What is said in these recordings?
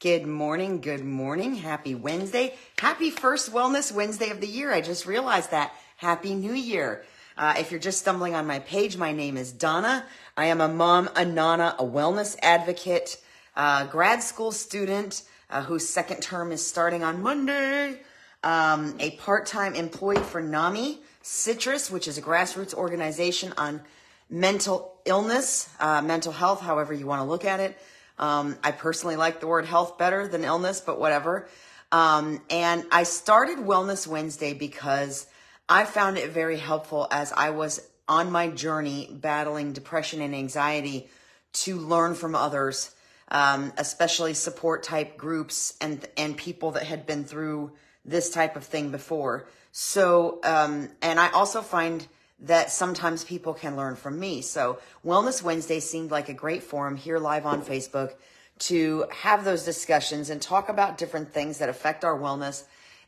Good morning. Good morning. Happy Wednesday. Happy first Wellness Wednesday of the year. I just realized that. Happy New Year. If you're just stumbling on my page, my name is Donna. I am a mom, a nana, a wellness advocate, grad school student whose second term is starting on Monday, a part-time employee for NAMI Citrus, which is a grassroots organization on mental illness, mental health, however you want to look at it. I personally like the word health better than illness, but whatever. And I started Wellness Wednesday because I found it very helpful as I was on my journey battling depression and anxiety to learn from others, especially support type groups and people that had been through this type of thing before. So, and I also find that sometimes people can learn from me. So Wellness Wednesday seemed like a great forum here live on Facebook to have those discussions and talk about different things that affect our wellness.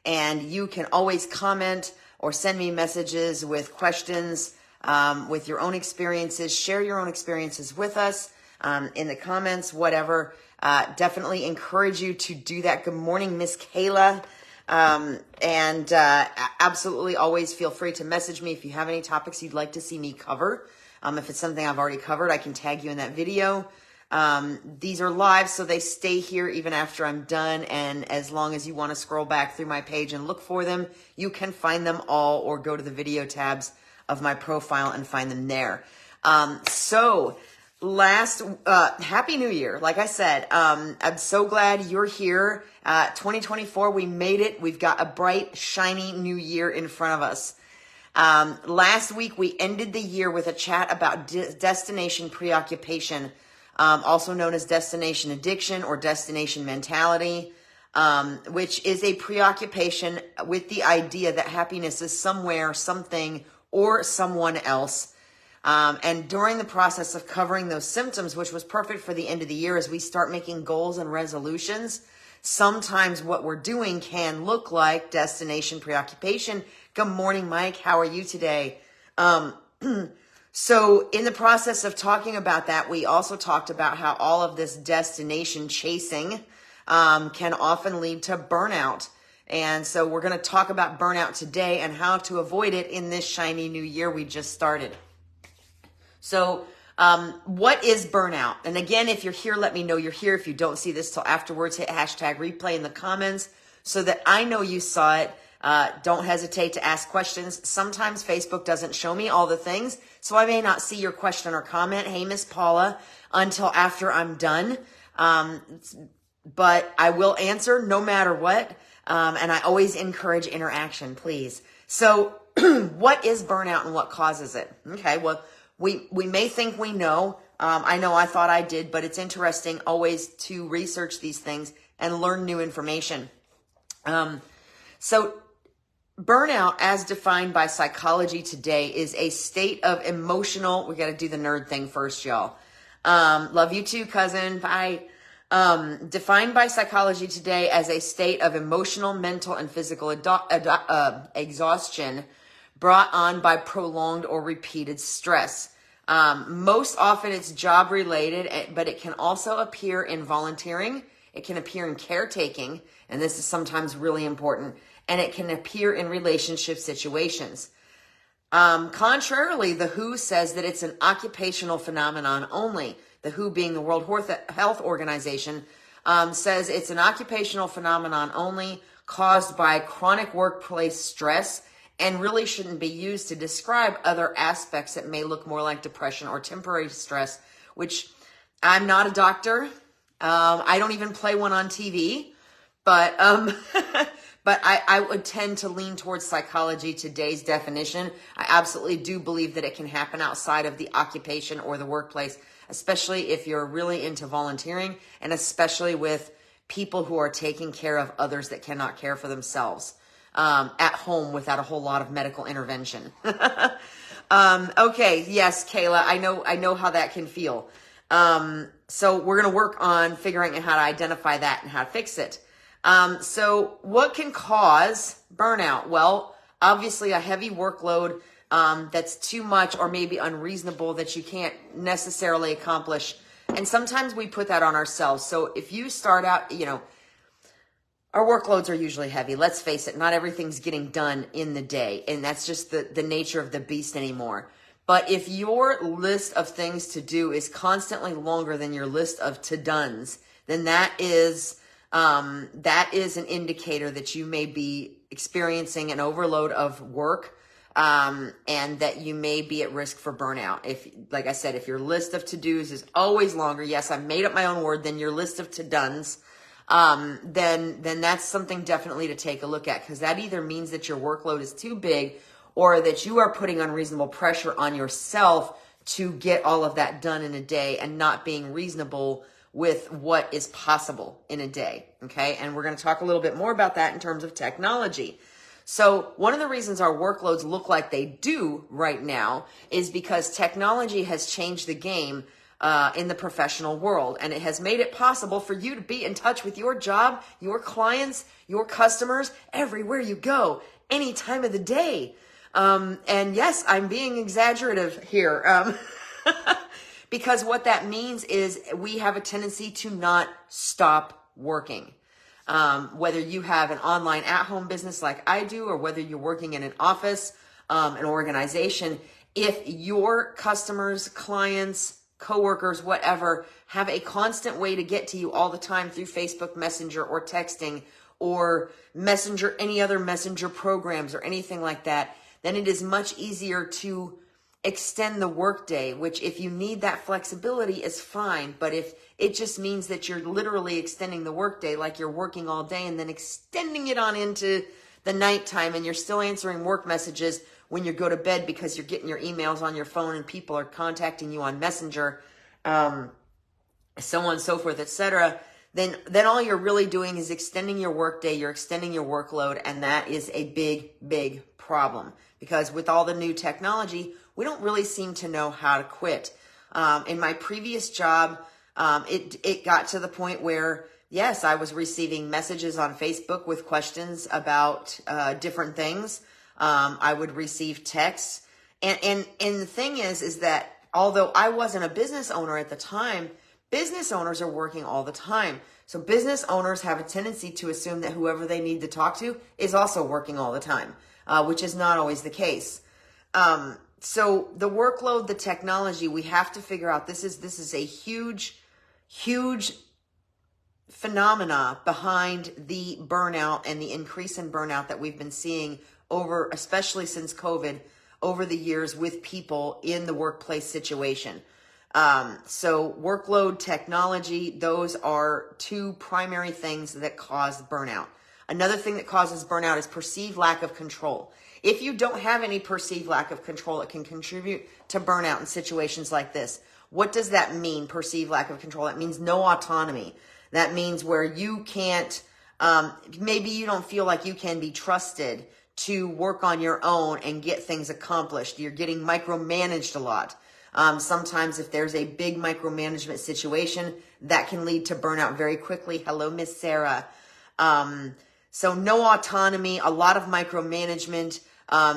And you can always comment or send me messages with questions, with your own experiences. Share your own experiences with us in the comments, whatever. Definitely encourage you to do that. Good morning, Miss Kayla. Absolutely always feel free to message me if you have any topics you'd like to see me cover. If it's something I've already covered, I can tag you in that video. These are live, so they stay here even after I'm done. And as long as you want to scroll back through my page and look for them, you can find them all or go to the video tabs of my profile and find them there. Happy New Year. Like I said, I'm so glad you're here. 2024, we made it. We've got a bright, shiny new year in front of us. Last week, we ended the year with a chat about destination preoccupation, also known as destination addiction or destination mentality, which is a preoccupation with the idea that happiness is somewhere, something, or someone else. And during the process of covering those symptoms, which was perfect for the end of the year as we start making goals and resolutions, sometimes what we're doing can look like destination preoccupation. Good morning, Mike. How are you today? So in the process of talking about that, we also talked about how all of this destination chasing can often lead to burnout. And so we're going to talk about burnout today and how to avoid it in this shiny new year we just started. So what is burnout? And again, if you're here, let me know you're here. If you don't see this till afterwards, hit hashtag replay in the comments so that I know you saw it. Don't hesitate to ask questions. Sometimes Facebook doesn't show me all the things, so I may not see your question or comment, hey, Miss Paula, until after I'm done. But I will answer no matter what. And I always encourage interaction, please. So what is burnout and what causes it? Okay, well, we may think we know. I know I thought I did, but it's interesting always to research these things and learn new information. So burnout, as defined by psychology today, is a state of emotional, we got to do the nerd thing first, y'all. Love you too, cousin. Bye. Defined by psychology today as a state of emotional, mental, and physical exhaustion brought on by prolonged or repeated stress. Most often it's job related, but it can also appear in volunteering. It can appear in caretaking, and this is sometimes really important, and it can appear in relationship situations. Contrarily, the WHO says that it's an occupational phenomenon only. The WHO, being the World Health Organization, says it's an occupational phenomenon only caused by chronic workplace stress and really shouldn't be used to describe other aspects that may look more like depression or temporary stress, which I'm not a doctor. I don't even play one on TV, but I would tend to lean towards psychology, today's definition. I absolutely do believe that it can happen outside of the occupation or the workplace, especially if you're really into volunteering and especially with people who are taking care of others that cannot care for themselves at home without a whole lot of medical intervention. Okay, yes, Kayla, I know how that can feel. So we're going to work on figuring out how to identify that and how to fix it. So what can cause burnout? Well, obviously a heavy workload that's too much or maybe unreasonable that you can't necessarily accomplish And sometimes we put that on ourselves. So if you start out, our workloads are usually heavy. Let's face it, not everything's getting done in the day. And that's just the nature of the beast anymore. But if your list of things to do is constantly longer than your list of to-dones, then that is an indicator that you may be experiencing an overload of work, and that you may be at risk for burnout. If, like I said, if your list of to-dos is always longer, yes, I made up my own word, than your list of to-dones, then that's something definitely to take a look at, because that either means that your workload is too big or that you are putting unreasonable pressure on yourself to get all of that done in a day and not being reasonable with what is possible in a day. Okay. And we're going to talk a little bit more about that in terms of technology. So one of the reasons our workloads look like they do right now is because technology has changed the game in the professional world, and it has made it possible for you to be in touch with your job, your clients, your customers, everywhere you go, any time of the day. And yes, I'm being exaggerative here, because what that means is we have a tendency to not stop working. Whether you have an online at-home business like I do, or whether you're working in an office, an organization, if your customers, clients, coworkers, whatever, have a constant way to get to you all the time through Facebook Messenger or texting or Messenger, any other messenger programs or anything like that, then it is much easier to extend the workday, which if you need that flexibility is fine. But if it just means that you're literally extending the workday, like you're working all day and then extending it on into the nighttime, and you're still answering work messages when you go to bed because you're getting your emails on your phone and people are contacting you on Messenger, so on and so forth, etc., then all you're really doing is extending your workday, you're extending your workload, and that is a big, big problem. Because with all the new technology, we don't really seem to know how to quit. In my previous job, it got to the point where, yes, I was receiving messages on Facebook with questions about different things. I would receive texts. And the thing is that although I wasn't a business owner at the time, business owners are working all the time. So business owners have a tendency to assume that whoever they need to talk to is also working all the time, which is not always the case. So the workload, the technology, we have to figure out, this is a huge, huge phenomena behind the burnout and the increase in burnout that we've been seeing over, especially since COVID, over the years with people in the workplace situation. So workload, technology, those are two primary things that cause burnout. Another thing that causes burnout is perceived lack of control. If you don't have any perceived lack of control, it can contribute to burnout in situations like this. What does that mean, perceived lack of control? That means no autonomy. That means where you can't, maybe you don't feel like you can be trusted to work on your own and get things accomplished. You're getting micromanaged a lot. Sometimes if there's a big micromanagement situation, that can lead to burnout very quickly. Hello, Miss Sarah. So no autonomy, a lot of micromanagement.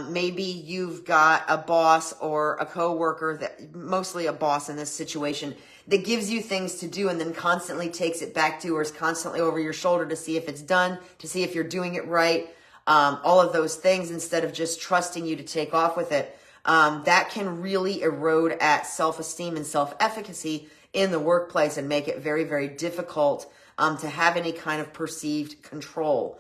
Maybe you've got a boss or a coworker, that mostly a boss in this situation, that gives you things to do and then constantly takes it back to, or is constantly over your shoulder to see if it's done, to see if you're doing it right. All of those things, instead of just trusting you to take off with it. That can really erode at self-esteem and self-efficacy in the workplace and make it very, very difficult to have any kind of perceived control.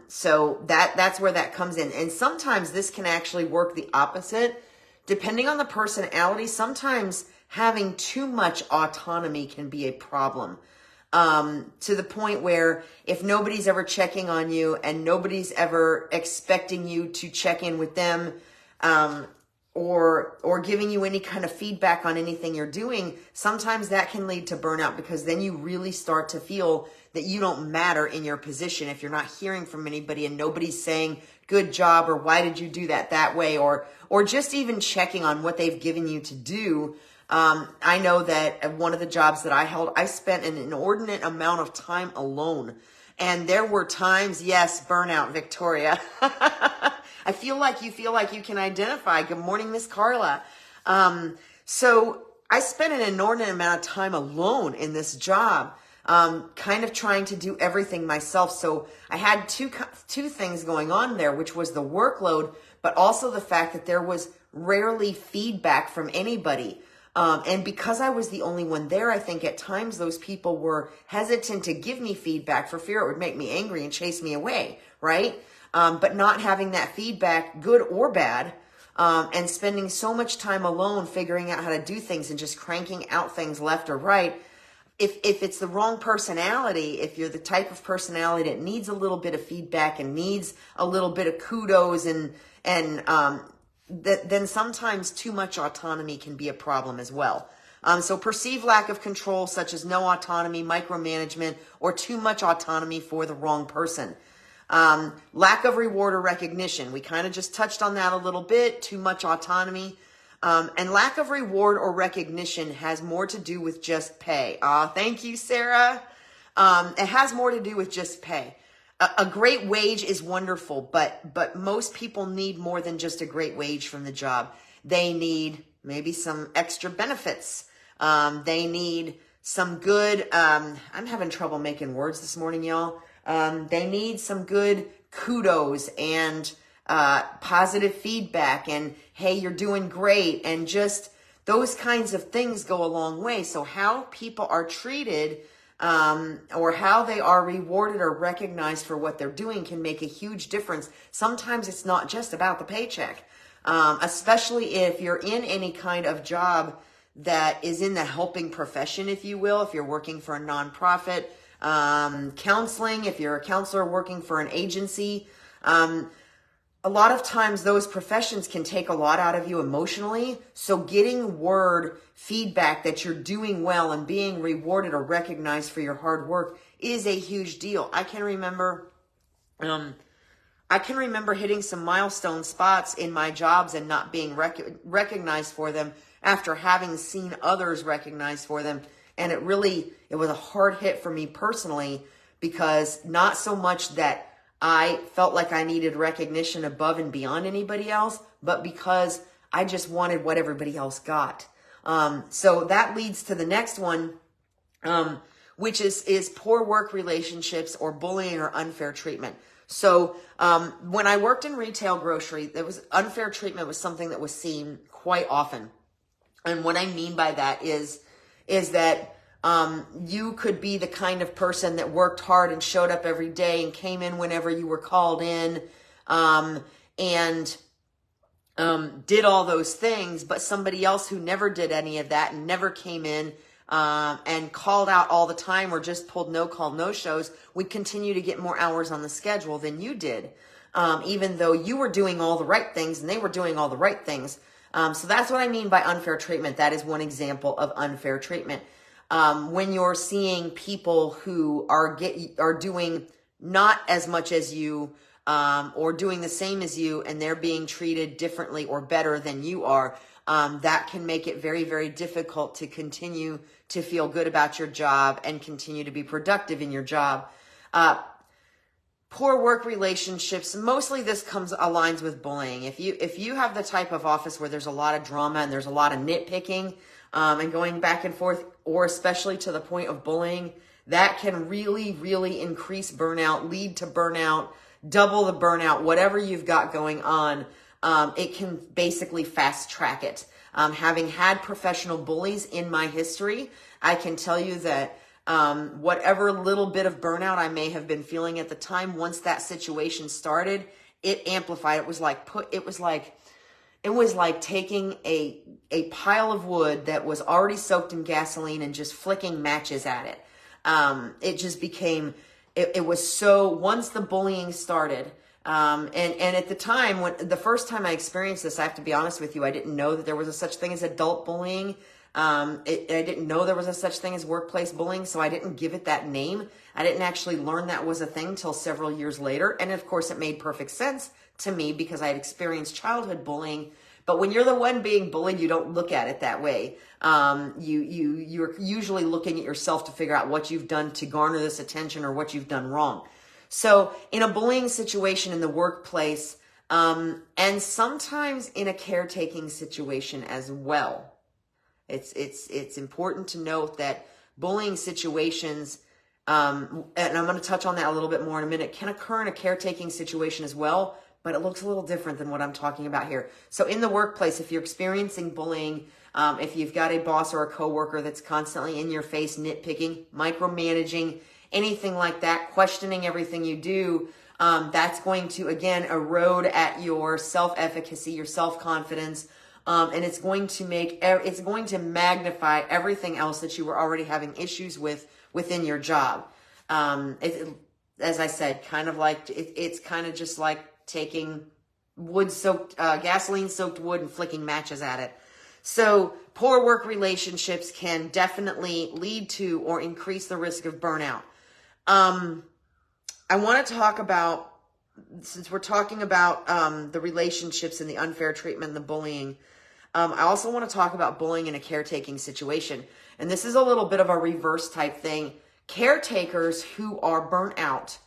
So that's where that comes in. And sometimes this can actually work the opposite. Depending on the personality, sometimes having too much autonomy can be a problem. To the point where if nobody's ever checking on you and nobody's ever expecting you to check in with them, or giving you any kind of feedback on anything you're doing, sometimes that can lead to burnout, because then you really start to feel that you don't matter in your position if you're not hearing from anybody and nobody's saying good job or why did you do that way, or just even checking on what they've given you to do. I know that at one of the jobs that I held, I spent an inordinate amount of time alone. And there were times, yes, burnout, Victoria. I feel like you can identify. Good morning, Miss Carla. So I spent an inordinate amount of time alone in this job, kind of trying to do everything myself. So I had two things going on there, which was the workload, but also the fact that there was rarely feedback from anybody. And because I was the only one there, I think at times those people were hesitant to give me feedback for fear it would make me angry and chase me away, right? But not having that feedback, good or bad, and spending so much time alone figuring out how to do things and just cranking out things left or right. If it's the wrong personality, if you're the type of personality that needs a little bit of feedback and needs a little bit of kudos then sometimes too much autonomy can be a problem as well. So perceived lack of control, such as no autonomy, micromanagement, or too much autonomy for the wrong person. Lack of reward or recognition. We kind of just touched on that a little bit. Too much autonomy. And lack of reward or recognition has more to do with just pay. Thank you, Sarah. It has more to do with just pay. A great wage is wonderful, but most people need more than just a great wage from the job. They need maybe some extra benefits. They need some good, I'm having trouble making words this morning, y'all. They need some good kudos and positive feedback and, hey, you're doing great. And just those kinds of things go a long way. So how people are treated or how they are rewarded or recognized for what they're doing can make a huge difference. Sometimes it's not just about the paycheck, especially if you're in any kind of job that is in the helping profession, if you will, if you're working for a nonprofit, counseling, if you're a counselor working for an agency. A lot of times those professions can take a lot out of you emotionally. So getting word feedback that you're doing well and being rewarded or recognized for your hard work is a huge deal. I can remember hitting some milestone spots in my jobs and not being recognized for them after having seen others recognized for them. And it was a hard hit for me personally, because not so much that I felt like I needed recognition above and beyond anybody else, but because I just wanted what everybody else got. So that leads to the next one, which is poor work relationships or bullying or unfair treatment. So when I worked in retail grocery, unfair treatment was something that was seen quite often. And what I mean by that is that you could be the kind of person that worked hard and showed up every day and came in whenever you were called in, and did all those things, but somebody else who never did any of that and never came in and called out all the time or just pulled no-call, no-shows would continue to get more hours on the schedule than you did, even though you were doing all the right things and they were doing all the right things. So that's what I mean by unfair treatment. That is one example of unfair treatment. When you're seeing people who are doing not as much as you, or doing the same as you, and they're being treated differently or better than you are, that can make it very, very difficult to continue to feel good about your job and continue to be productive in your job. Poor work relationships, mostly this aligns with bullying. If you have the type of office where there's a lot of drama and there's a lot of nitpicking, and going back and forth, or especially to the point of bullying, that can really, really increase burnout, lead to burnout, double the burnout, whatever you've got going on. It can basically fast track it. Having had professional bullies in my history, I can tell you that whatever little bit of burnout I may have been feeling at the time, once that situation started, it amplified. It was like taking a pile of wood that was already soaked in gasoline and just flicking matches at it. It just became, it was so, once the bullying started, and at the time, the first time I experienced this, I have to be honest with you, I didn't know that there was a such thing as adult bullying. I didn't know there was a such thing as workplace bullying, so I didn't give it that name. I didn't actually learn that was a thing till several years later. And of course, it made perfect sense to me because I had experienced childhood bullying. But when you're the one being bullied, you don't look at it that way. You're usually looking at yourself to figure out what you've done to garner this attention or what you've done wrong. So in a bullying situation in the workplace, and sometimes in a caretaking situation as well, It's important to note that bullying situations, and I'm going to touch on that a little bit more in a minute, can occur in a caretaking situation as well, but it looks a little different than what I'm talking about here. So in the workplace, if you're experiencing bullying, if you've got a boss or a coworker that's constantly in your face, nitpicking, micromanaging, anything like that, questioning everything you do, that's going to, again, erode at your self-efficacy, your self-confidence, and it's going to magnify everything else that you were already having issues with within your job. As I said, kind of like, it's kind of just like taking gasoline-soaked wood and flicking matches at it. So poor work relationships can definitely lead to or increase the risk of burnout. I want to talk about, since we're talking about the relationships and the unfair treatment and the bullying, I also want to talk about bullying in a caretaking situation. And this is a little bit of a reverse type thing. Caretakers who are burnt out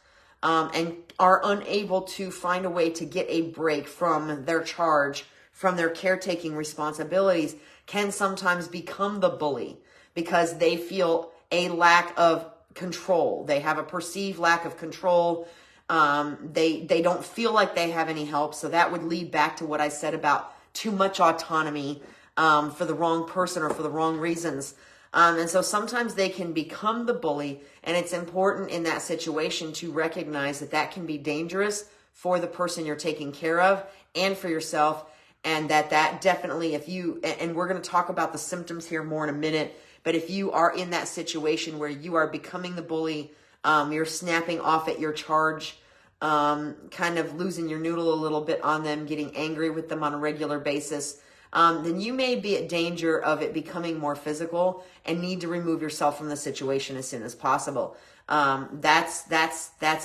and are unable to find a way to get a break from their charge, from their caretaking responsibilities, can sometimes become the bully because they feel a lack of control. They have a perceived lack of control. They don't feel like they have any help. So that would lead back to what I said about too much autonomy for the wrong person or for the wrong reasons. And so sometimes they can become the bully, and it's important in that situation to recognize that that can be dangerous for the person you're taking care of and for yourself, and that definitely, and we're going to talk about the symptoms here more in a minute, but if you are in that situation where you are becoming the bully, you're snapping off at your charge, kind of losing your noodle a little bit on them, getting angry with them on a regular basis, then you may be at danger of it becoming more physical and need to remove yourself from the situation as soon as possible. That's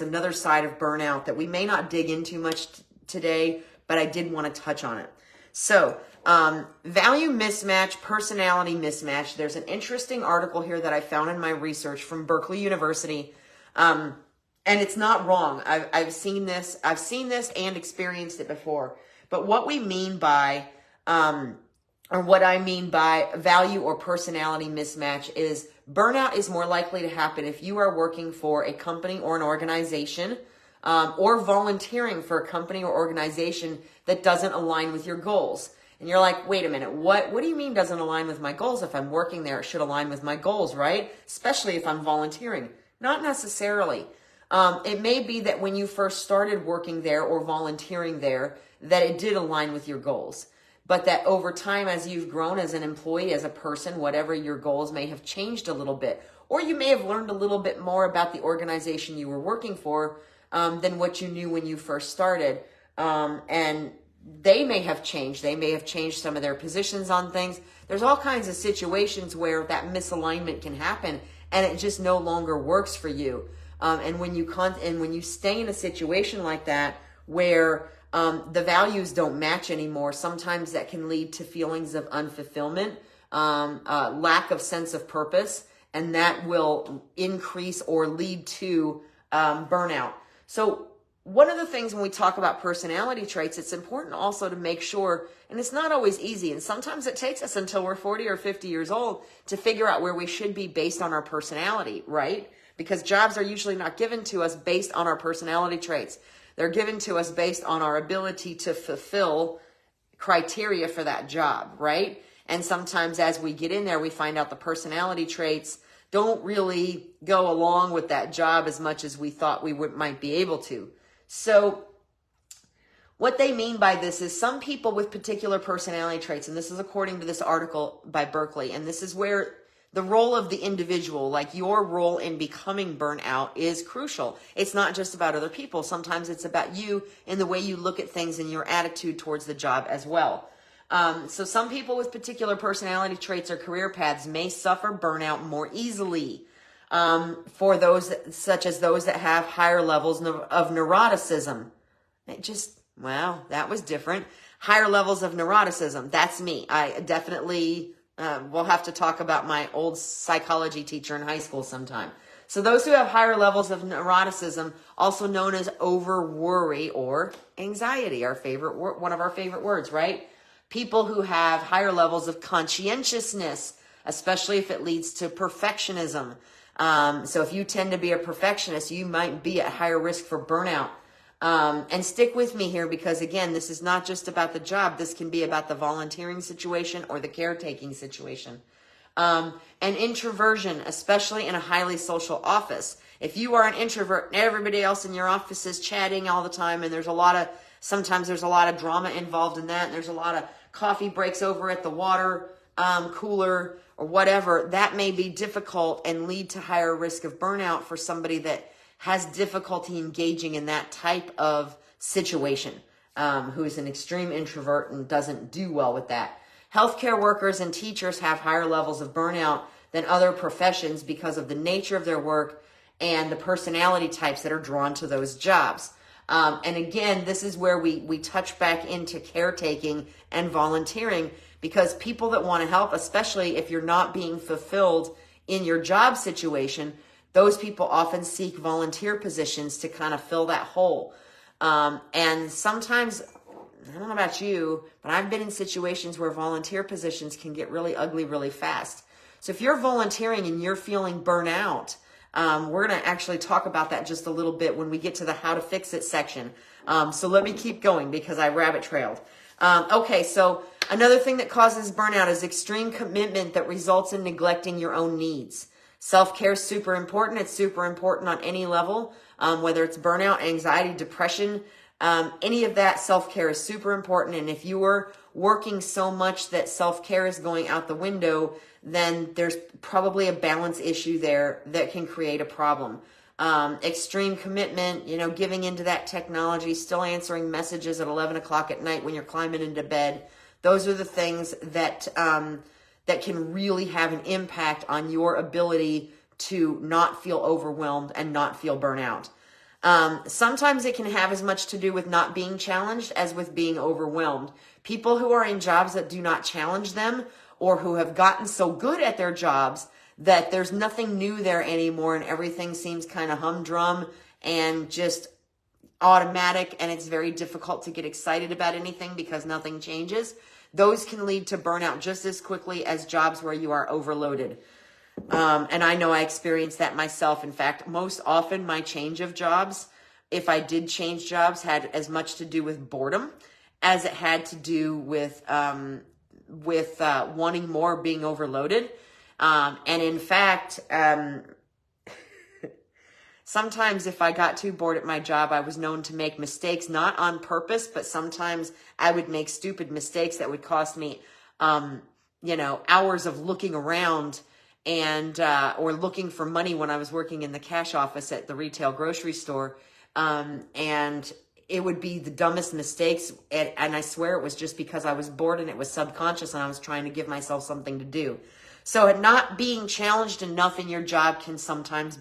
another side of burnout that we may not dig into much today, but I did want to touch on it. So, value mismatch, personality mismatch. There's an interesting article here that I found in my research from Berkeley University. And it's not wrong. I've seen this and experienced it before. But what we mean by, or what I mean by value or personality mismatch is burnout is more likely to happen if you are working for a company or an organization, or volunteering for a company or organization that doesn't align with your goals. And you're like, wait a minute, what do you mean doesn't align with my goals? If I'm working there, it should align with my goals, right? Especially if I'm volunteering. Not necessarily. It may be that when you first started working there or volunteering there, that it did align with your goals. But that over time, as you've grown as an employee, as a person, whatever your goals may have changed a little bit. Or you may have learned a little bit more about the organization you were working for than what you knew when you first started. And they may have changed. They may have changed some of their positions on things. There's all kinds of situations where that misalignment can happen and it just no longer works for you. And when you stay in a situation like that where the values don't match anymore, sometimes that can lead to feelings of unfulfillment, lack of sense of purpose, and that will increase or lead to burnout. So one of the things when we talk about personality traits, it's important also to make sure, and it's not always easy, and sometimes it takes us until we're 40 or 50 years old to figure out where we should be based on our personality, right? Because jobs are usually not given to us based on our personality traits. They're given to us based on our ability to fulfill criteria for that job, right? And sometimes as we get in there, we find out the personality traits don't really go along with that job as much as we thought we might be able to. So what they mean by this is some people with particular personality traits, and this is according to this article by Berkeley, and this is where the role of the individual, like your role in becoming burnout, is crucial. It's not just about other people. Sometimes it's about you and the way you look at things and your attitude towards the job as well. So some people with particular personality traits or career paths may suffer burnout more easily. For those such as those that have higher levels of neuroticism. Wow, that was different. Higher levels of neuroticism. That's me. I definitely we'll have to talk about my old psychology teacher in high school sometime. So those who have higher levels of neuroticism, also known as over worry or anxiety, one of our favorite words, right? People who have higher levels of conscientiousness, especially if it leads to perfectionism. So if you tend to be a perfectionist, you might be at higher risk for burnout. And stick with me here because, again, this is not just about the job. This can be about the volunteering situation or the caretaking situation. And introversion, especially in a highly social office. If you are an introvert and everybody else in your office is chatting all the time and sometimes there's a lot of drama involved in that and there's a lot of coffee breaks over at the water cooler or whatever, that may be difficult and lead to higher risk of burnout for somebody that has difficulty engaging in that type of situation, who's an extreme introvert and doesn't do well with that. Healthcare workers and teachers have higher levels of burnout than other professions because of the nature of their work and the personality types that are drawn to those jobs. And again, this is where we touch back into caretaking and volunteering, because people that want to help, especially if you're not being fulfilled in your job situation, those people often seek volunteer positions to kind of fill that hole. And sometimes, I don't know about you, but I've been in situations where volunteer positions can get really ugly really fast. So if you're volunteering and you're feeling burnout, we're going to actually talk about that just a little bit when we get to the how to fix it section. So let me keep going because I rabbit trailed. Okay, so another thing that causes burnout is extreme commitment that results in neglecting your own needs. Self-care is super important. It's super important on any level, whether it's burnout, anxiety, depression, any of that. Self-care is super important. And if you are working so much that self-care is going out the window, then there's probably a balance issue there that can create a problem. Extreme commitment, giving into that technology, still answering messages at 11 o'clock at night when you're climbing into bed. Those are the things that can really have an impact on your ability to not feel overwhelmed and not feel burnout. Sometimes it can have as much to do with not being challenged as with being overwhelmed. People who are in jobs that do not challenge them, or who have gotten so good at their jobs that there's nothing new there anymore and everything seems kind of humdrum and just automatic, and it's very difficult to get excited about anything because nothing changes. Those can lead to burnout just as quickly as jobs where you are overloaded. And I know I experienced that myself. In fact, most often my change of jobs, if I did change jobs, had as much to do with boredom as it had to do with wanting more, being overloaded. And in fact, sometimes if I got too bored at my job, I was known to make mistakes, not on purpose, but sometimes I would make stupid mistakes that would cost me, hours of looking around and, or looking for money when I was working in the cash office at the retail grocery store. And it would be the dumbest mistakes. And I swear it was just because I was bored and it was subconscious and I was trying to give myself something to do. So not being challenged enough in your job can sometimes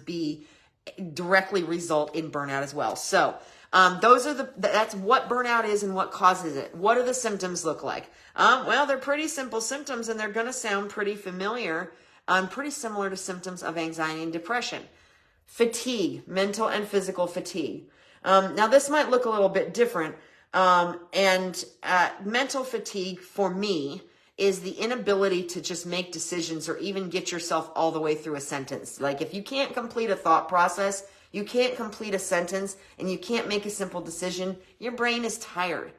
directly result in burnout as well. So that's what burnout is and what causes it. What do the symptoms look like? Well, they're pretty simple symptoms and they're going to sound pretty familiar, pretty similar to symptoms of anxiety and depression. Fatigue, mental and physical fatigue. Now this might look a little bit different. Mental fatigue for me is the inability to just make decisions or even get yourself all the way through a sentence. Like if you can't complete a thought process, you can't complete a sentence, and you can't make a simple decision, your brain is tired.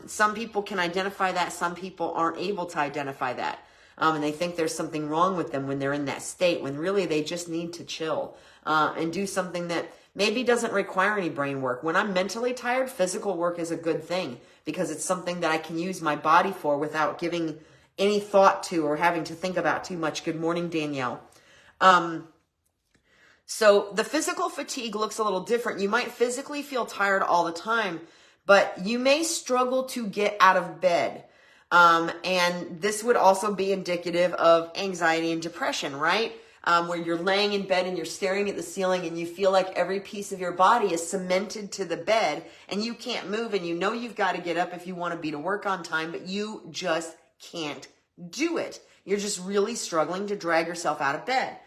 Some people can identify that. Some people aren't able to identify that. And they think there's something wrong with them when they're in that state, when really they just need to chill and do something that maybe doesn't require any brain work. When I'm mentally tired, physical work is a good thing because it's something that I can use my body for without giving any thought to or having to think about too much. Good morning, Danielle. So the physical fatigue looks a little different. You might physically feel tired all the time, but you may struggle to get out of bed. And this would also be indicative of anxiety and depression, right? Where you're laying in bed and you're staring at the ceiling and you feel like every piece of your body is cemented to the bed and you can't move, and you know you've got to get up if you want to be to work on time, but you just can't do it. You're just really struggling to drag yourself out of bed.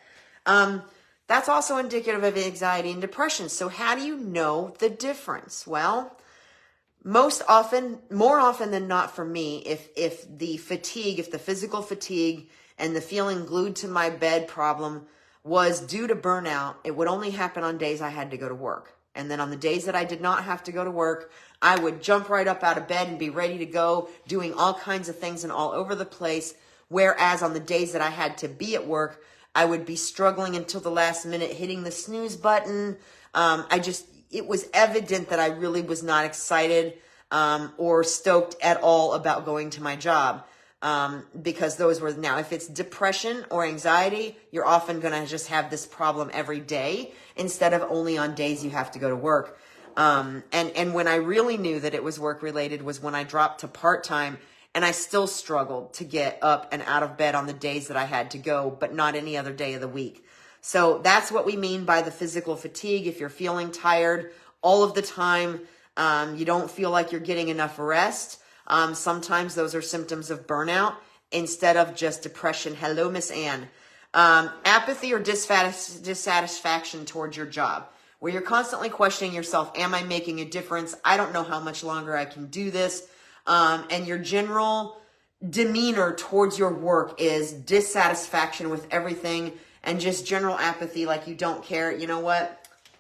That's also indicative of anxiety and depression. So how do you know the difference? Well, more often than not for me, if the fatigue, if the physical fatigue and the feeling glued to my bed problem was due to burnout, it would only happen on days I had to go to work. And then on the days that I did not have to go to work, I would jump right up out of bed and be ready to go, doing all kinds of things and all over the place. Whereas on the days that I had to be at work, I would be struggling until the last minute, hitting the snooze button. It was evident that I really was not excited or stoked at all about going to my job. Because those were, now if it's depression or anxiety, you're often going to just have this problem every day instead of only on days you have to go to work. And when I really knew that it was work related was when I dropped to part-time, and I still struggled to get up and out of bed on the days that I had to go, but not any other day of the week. So that's what we mean by the physical fatigue. If you're feeling tired all of the time, you don't feel like you're getting enough rest. Sometimes those are symptoms of burnout instead of just depression. Hello, Miss Ann. Apathy or dissatisfaction towards your job, where you're constantly questioning yourself, am I making a difference? I don't know how much longer I can do this. And your general demeanor towards your work is dissatisfaction with everything and just general apathy, like you don't care. You know what?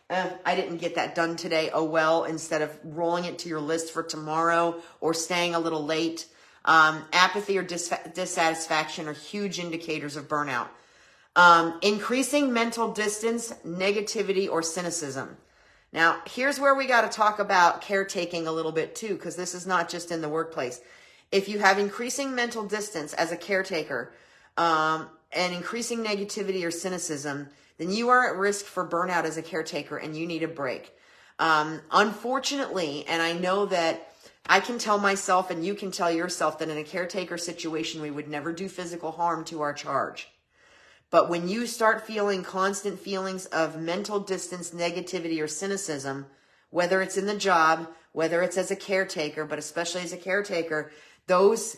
I didn't get that done today. Oh, well, instead of rolling it to your list for tomorrow or staying a little late. Apathy or dissatisfaction are huge indicators of burnout. Increasing mental distance, negativity, or cynicism. Now, here's where we got to talk about caretaking a little bit too, because this is not just in the workplace. If you have increasing mental distance as a caretaker, and increasing negativity or cynicism, then you are at risk for burnout as a caretaker and you need a break. Unfortunately, and I know that I can tell myself and you can tell yourself that in a caretaker situation, we would never do physical harm to our charge. But when you start feeling constant feelings of mental distance, negativity, or cynicism, whether it's in the job, whether it's as a caretaker, but especially as a caretaker, those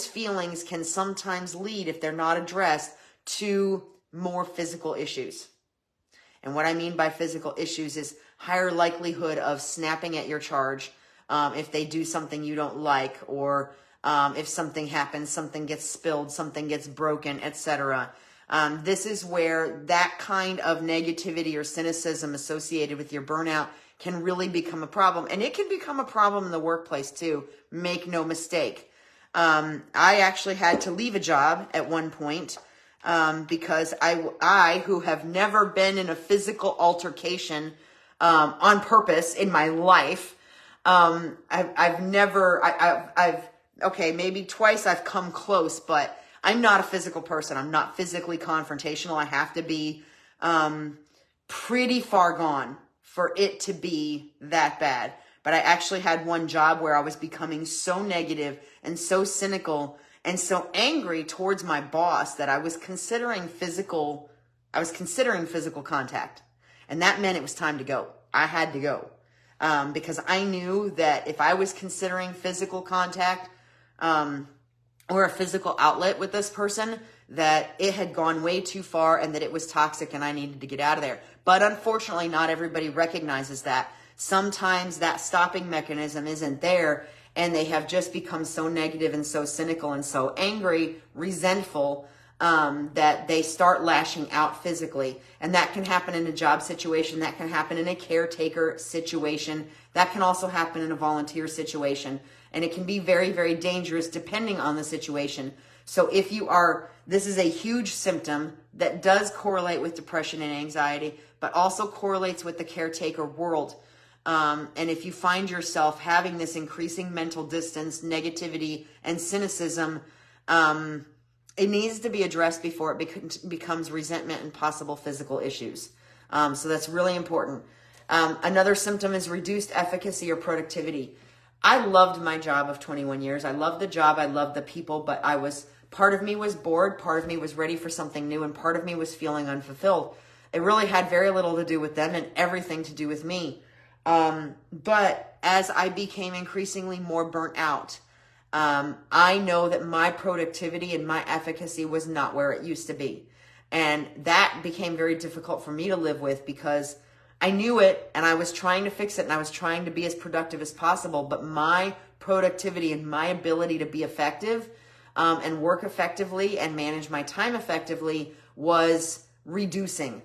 feelings can sometimes lead, if they're not addressed, to more physical issues. And what I mean by physical issues is higher likelihood of snapping at your charge if they do something you don't like, or if something happens, something gets spilled, something gets broken, etc. This is where that kind of negativity or cynicism associated with your burnout can really become a problem. And it can become a problem in the workplace too. Make no mistake. I actually had to leave a job at one point because I, who have never been in a physical altercation on purpose in my life, okay, maybe twice I've come close, but I'm not a physical person. I'm not physically confrontational. I have to be pretty far gone for it to be that bad. But I actually had one job where I was becoming so negative and so cynical and so angry towards my boss that I was considering physical contact. And that meant it was time to go. I had to go. Because I knew that if I was considering physical contact, or a physical outlet with this person, that it had gone way too far and that it was toxic and I needed to get out of there. But unfortunately, not everybody recognizes that. Sometimes that stopping mechanism isn't there and they have just become so negative and so cynical and so angry, resentful, that they start lashing out physically. And that can happen in a job situation. That can happen in a caretaker situation. That can also happen in a volunteer situation. And it can be very, very dangerous depending on the situation. So if you are, this is a huge symptom that does correlate with depression and anxiety, but also correlates with the caretaker world. And if you find yourself having this increasing mental distance, negativity, and cynicism, it needs to be addressed before it becomes resentment and possible physical issues. So that's really important. Another symptom is reduced efficacy or productivity. I loved my job of 21 years. I loved the job. I loved the people, but part of me was bored. Part of me was ready for something new. And part of me was feeling unfulfilled. It really had very little to do with them and everything to do with me. But as I became increasingly more burnt out, I know that my productivity and my efficacy was not where it used to be. And that became very difficult for me to live with because I knew it, and I was trying to fix it, and I was trying to be as productive as possible, but my productivity and my ability to be effective and work effectively and manage my time effectively was reducing,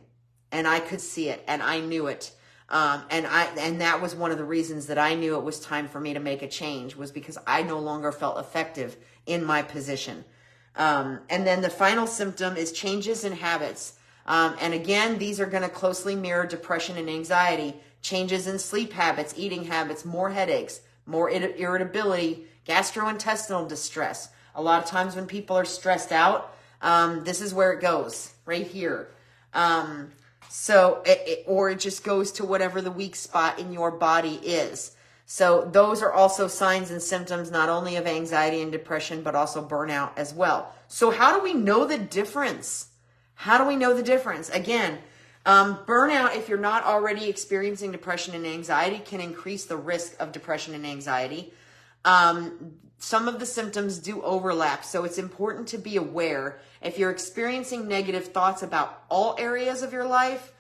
and I could see it, and I knew it. And that was one of the reasons that I knew it was time for me to make a change, was because I no longer felt effective in my position. And then the final symptom is changes in habits. And again, these are going to closely mirror depression and anxiety. Changes in sleep habits, eating habits, more headaches, more irritability, gastrointestinal distress. A lot of times when people are stressed out, this is where it goes, right here. Or it just goes to whatever the weak spot in your body is. So those are also signs and symptoms, not only of anxiety and depression, but also burnout as well. So how do we know the difference? How do we know the difference? Again, burnout, if you're not already experiencing depression and anxiety, can increase the risk of depression and anxiety. Some of the symptoms do overlap, so it's important to be aware. If you're experiencing negative thoughts about all areas of your life,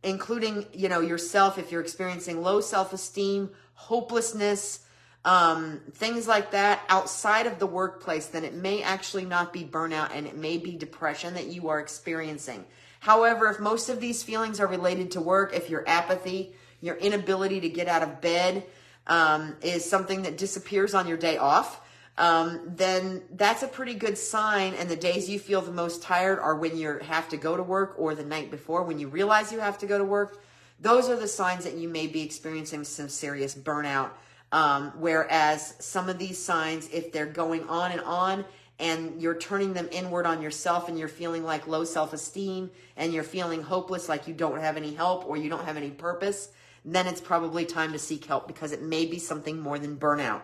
including, yourself, if you're experiencing low self-esteem, hopelessness, things like that outside of the workplace, then it may actually not be burnout and it may be depression that you are experiencing. However, if most of these feelings are related to work, if your apathy, your inability to get out of bed, is something that disappears on your day off, then that's a pretty good sign. And the days you feel the most tired are when you have to go to work, or the night before when you realize you have to go to work. Those are the signs that you may be experiencing some serious burnout. Whereas some of these signs, if they're going on and you're turning them inward on yourself, and you're feeling like low self-esteem, and you're feeling hopeless, like you don't have any help or you don't have any purpose, then it's probably time to seek help, because it may be something more than burnout.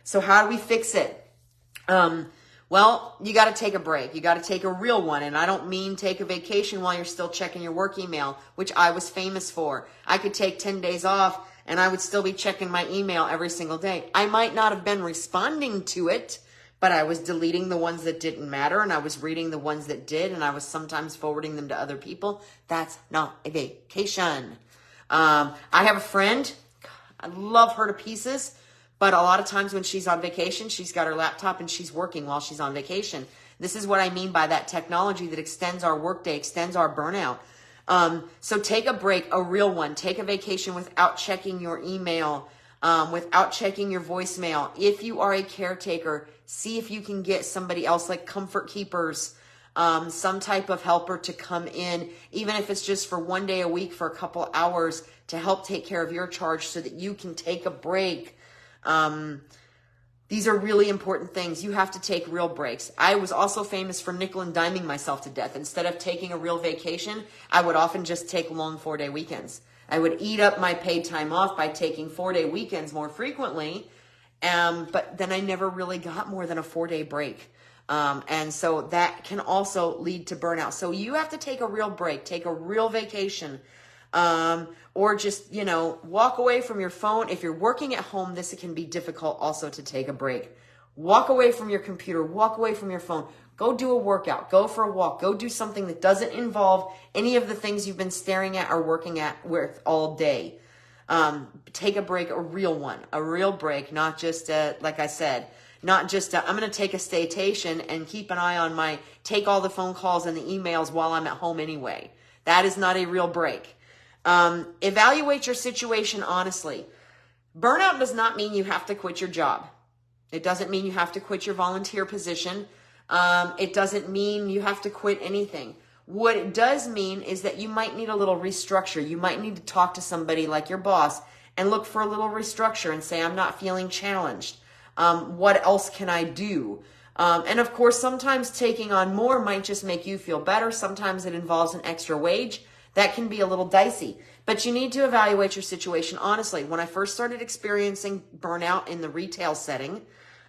So how do we fix it? Well, you got to take a break. You got to take a real one. And I don't mean take a vacation while you're still checking your work email, which I was famous for. I could take 10 days off and I would still be checking my email every single day. I might not have been responding to it, but I was deleting the ones that didn't matter, and I was reading the ones that did, and I was sometimes forwarding them to other people. That's not a vacation. I have a friend, I love her to pieces, but a lot of times when she's on vacation, she's got her laptop and she's working while she's on vacation. This is what I mean by that technology that extends our workday, extends our burnout. So take a break, a real one. Take a vacation without checking your email, without checking your voicemail. If you are a caretaker, see if you can get somebody else, like comfort keepers, some type of helper to come in, even if it's just for one day a week for a couple hours, to help take care of your charge so that you can take a break. These are really important things. You have to take real breaks. I was also famous for nickel and diming myself to death. Instead of taking a real vacation, I would often just take long 4-day weekends. I would eat up my paid time off by taking 4-day weekends more frequently. But then I never really got more than a 4-day break. And so that can also lead to burnout. So you have to take a real break, take a real vacation, or just, walk away from your phone. If you're working at home, this can be difficult also to take a break. Walk away from your computer, walk away from your phone, go do a workout, go for a walk, go do something that doesn't involve any of the things you've been staring at or working at with all day. Take a break, a real break, not just, like I said, not just, I'm going to take a staycation and keep an eye on take all the phone calls and the emails while I'm at home anyway. That is not a real break. Evaluate your situation honestly. Burnout does not mean you have to quit your job. It doesn't mean you have to quit your volunteer position. It doesn't mean you have to quit anything. What it does mean is that you might need a little restructure. You might need to talk to somebody like your boss and look for a little restructure and say, I'm not feeling challenged. What else can I do? And of course, sometimes taking on more might just make you feel better. Sometimes it involves an extra wage. That can be a little dicey, but you need to evaluate your situation honestly. When I first started experiencing burnout in the retail setting,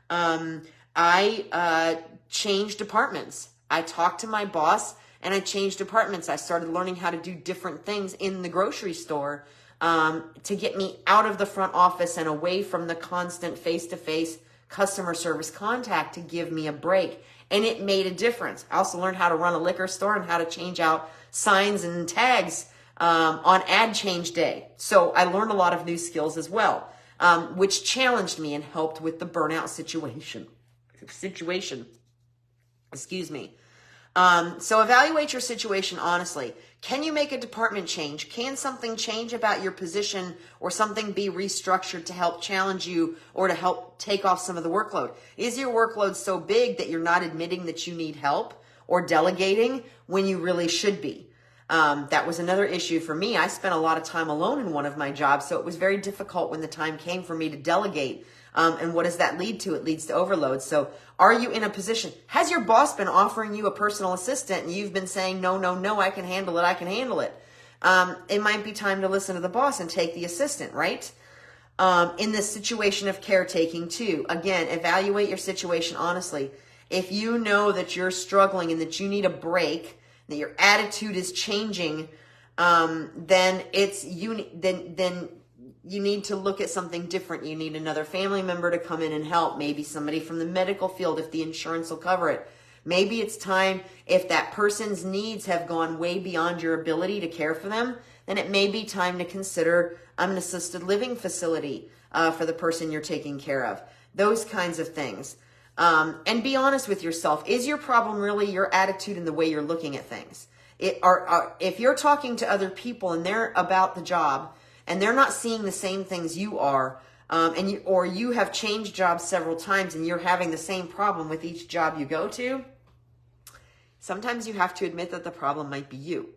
I changed departments. I talked to my boss and I changed departments. I started learning how to do different things in the grocery store to get me out of the front office and away from the constant face-to-face customer service contact, to give me a break. And it made a difference. I also learned how to run a liquor store and how to change out signs and tags on ad change day. So I learned a lot of new skills as well, which challenged me and helped with the burnout situation. Excuse me. So evaluate your situation honestly. Can you make a department change? Can something change about your position or something be restructured to help challenge you or to help take off some of the workload? Is your workload so big that you're not admitting that you need help or delegating when you really should be? That was another issue for me. I spent a lot of time alone in one of my jobs, so it was very difficult when the time came for me to delegate. And what does that lead to? It leads to overload. So are you in a position? Has your boss been offering you a personal assistant and you've been saying, no, I can handle it. It might be time to listen to the boss and take the assistant, right? In this situation of caretaking too, again, evaluate your situation honestly. If you know that you're struggling and that you need a break, that your attitude is changing, then you need to look at something different. You need another family member to come in and help. Maybe somebody from the medical field if the insurance will cover it. Maybe it's time, if that person's needs have gone way beyond your ability to care for them, then it may be time to consider an assisted living facility for the person you're taking care of. Those kinds of things. And be honest with yourself. Is your problem really your attitude and the way you're looking at things? If you're talking to other people and they're about the job and they're not seeing the same things you are, or you have changed jobs several times and you're having the same problem with each job you go to, sometimes you have to admit that the problem might be you.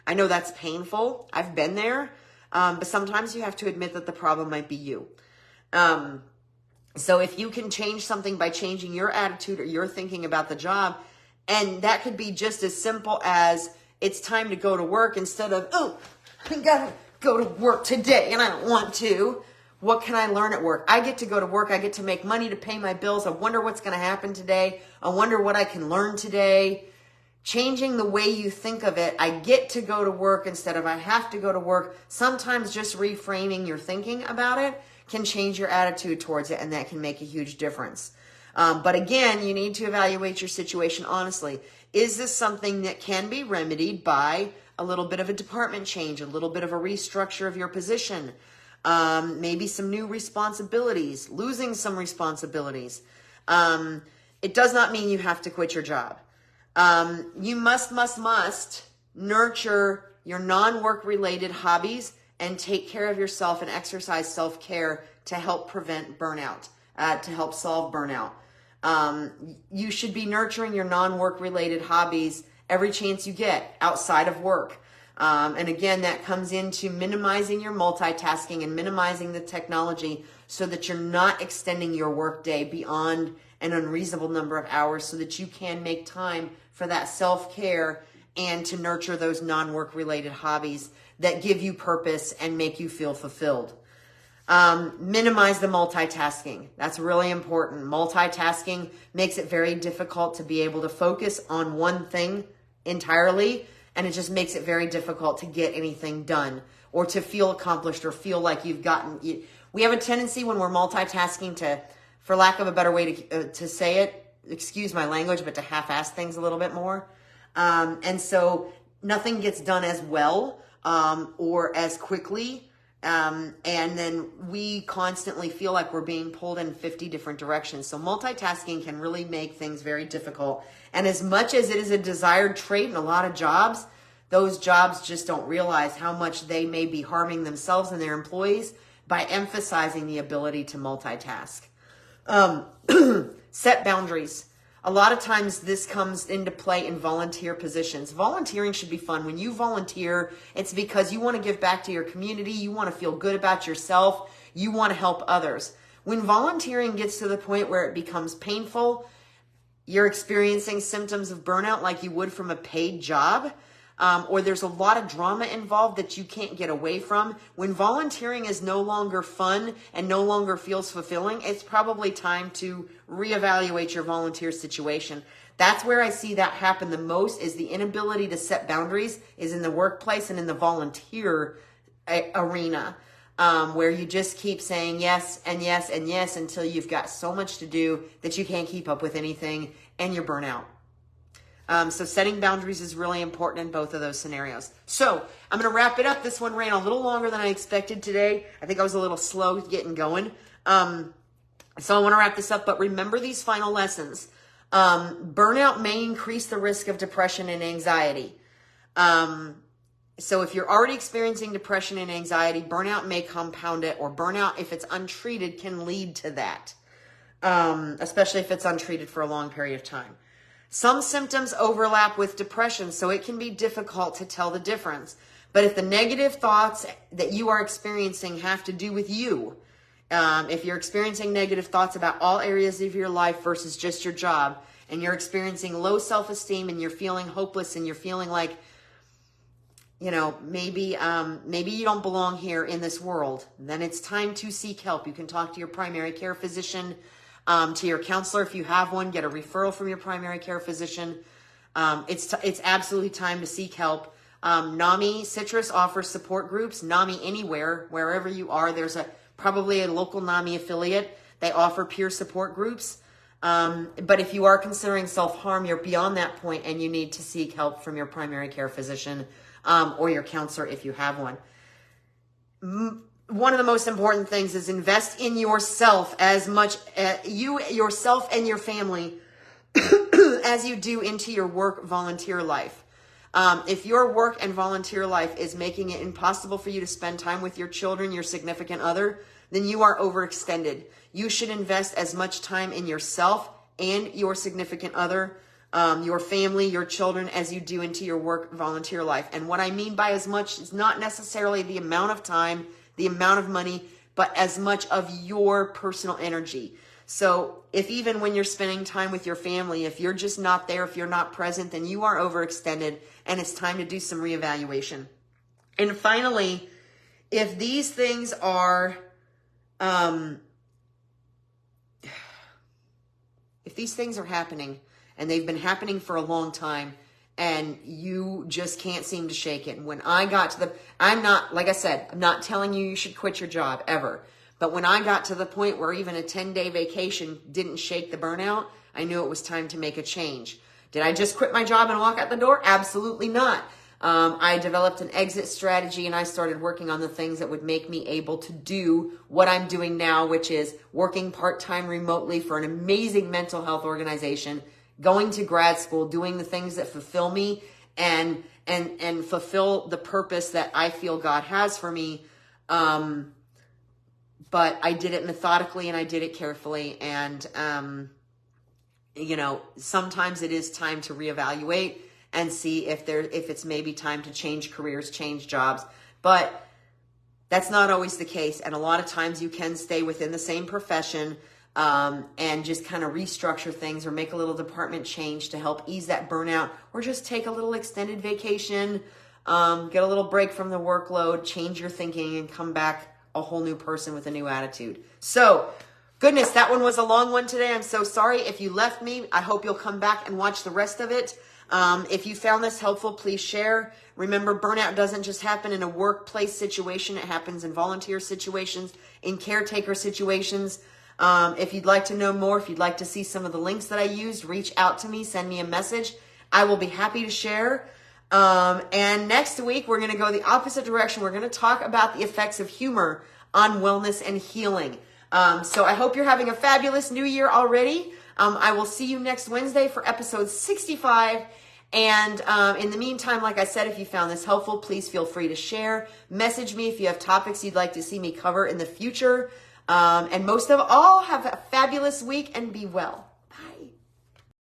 I know that's painful. I've been there. But sometimes you have to admit that the problem might be you. So if you can change something by changing your attitude or your thinking about the job, and that could be just as simple as it's time to go to work instead of, oh, I gotta go to work today and I don't want to. What can I learn at work? I get to go to work. I get to make money to pay my bills. I wonder what's going to happen today. I wonder what I can learn today. Changing the way you think of it. I get to go to work instead of I have to go to work. Sometimes just reframing your thinking about it can change your attitude towards it, and that can make a huge difference. But again, you need to evaluate your situation honestly. Is this something that can be remedied by a little bit of a department change, a little bit of a restructure of your position, maybe some new responsibilities, losing some responsibilities? It does not mean you have to quit your job. You must nurture your non-work related hobbies and take care of yourself and exercise self-care to help prevent burnout, to help solve burnout. You should be nurturing your non-work related hobbies every chance you get outside of work. And again, that comes into minimizing your multitasking and minimizing the technology so that you're not extending your workday beyond an unreasonable number of hours so that you can make time for that self-care and to nurture those non-work related hobbies that give you purpose and make you feel fulfilled. Minimize the multitasking. That's really important. Multitasking makes it very difficult to be able to focus on one thing entirely, and it just makes it very difficult to get anything done or to feel accomplished or feel like you've gotten. We have a tendency when we're multitasking to, for lack of a better way to say it, excuse my language, but to half-ass things a little bit more. And so nothing gets done as well or as quickly. And then we constantly feel like we're being pulled in 50 different directions. So multitasking can really make things very difficult. And as much as it is a desired trait in a lot of jobs, those jobs just don't realize how much they may be harming themselves and their employees by emphasizing the ability to multitask. Set boundaries. A lot of times this comes into play in volunteer positions. Volunteering should be fun. When you volunteer, it's because you want to give back to your community. You want to feel good about yourself. You want to help others. When volunteering gets to the point where it becomes painful, you're experiencing symptoms of burnout like you would from a paid job, or there's a lot of drama involved that you can't get away from. When volunteering is no longer fun and no longer feels fulfilling, it's probably time to reevaluate your volunteer situation. That's where I see that happen the most, is the inability to set boundaries is in the workplace and in the volunteer arena, where you just keep saying yes and yes and yes until you've got so much to do that you can't keep up with anything and you're burnt out. So setting boundaries is really important in both of those scenarios. So I'm going to wrap it up. This one ran a little longer than I expected today. I think I was a little slow getting going. So I want to wrap this up, but remember these final lessons. Burnout may increase the risk of depression and anxiety. So if you're already experiencing depression and anxiety, burnout may compound it, or burnout, if it's untreated, can lead to that, especially if it's untreated for a long period of time. Some symptoms overlap with depression, so it can be difficult to tell the difference. But if the negative thoughts that you are experiencing have to do with you, if you're experiencing negative thoughts about all areas of your life versus just your job, and you're experiencing low self-esteem and you're feeling hopeless and you're feeling like, you know, maybe you don't belong here in this world, then it's time to seek help. You can talk to your primary care physician, to your counselor if you have one, get a referral from your primary care physician. It's absolutely time to seek help. NAMI Citrus offers support groups. NAMI Anywhere, wherever you are, there's probably a local NAMI affiliate. They offer peer support groups. But if you are considering self-harm, you're beyond that point and you need to seek help from your primary care physician, or your counselor if you have one. One of the most important things is invest in yourself as much, yourself and your family as you do into your work volunteer life. If your work and volunteer life is making it impossible for you to spend time with your children, your significant other, then you are overextended. You should invest as much time in yourself and your significant other, your family, your children, as you do into your work volunteer life. And what I mean by as much is not necessarily the amount of time, the amount of money, but as much of your personal energy. So if even when you're spending time with your family, if you're just not there, if you're not present, then you are overextended and it's time to do some reevaluation. And finally, if these things are, if these things are happening and they've been happening for a long time, and you just can't seem to shake it. And when I got to I'm not, like I said, I'm not telling you should quit your job ever. But when I got to the point where even a 10-day vacation didn't shake the burnout, I knew it was time to make a change. Did I just quit my job and walk out the door? Absolutely not. I developed an exit strategy and I started working on the things that would make me able to do what I'm doing now, which is working part-time remotely for an amazing mental health organization, going to grad school, doing the things that fulfill me and fulfill the purpose that I feel God has for me. But I did it methodically and I did it carefully. And, you know, sometimes it is time to reevaluate and see if it's maybe time to change careers, change jobs. But that's not always the case. And a lot of times you can stay within the same profession, and just kind of restructure things or make a little department change to help ease that burnout, or just take a little extended vacation, get a little break from the workload, change your thinking, and come back a whole new person with a new attitude. So, goodness, that one was a long one today. I'm so sorry if you left me. I hope you'll come back and watch the rest of it. If you found this helpful, please share. Remember, burnout doesn't just happen in a workplace situation. It happens in volunteer situations, in caretaker situations. If you'd like to know more, if you'd like to see some of the links that I used, reach out to me, send me a message. I will be happy to share. And next week, we're going to go the opposite direction. We're going to talk about the effects of humor on wellness and healing. So I hope you're having a fabulous new year already. I will see you next Wednesday for episode 65. And in the meantime, like I said, if you found this helpful, please feel free to share. Message me if you have topics you'd like to see me cover in the future. And most of all, have a fabulous week and be well.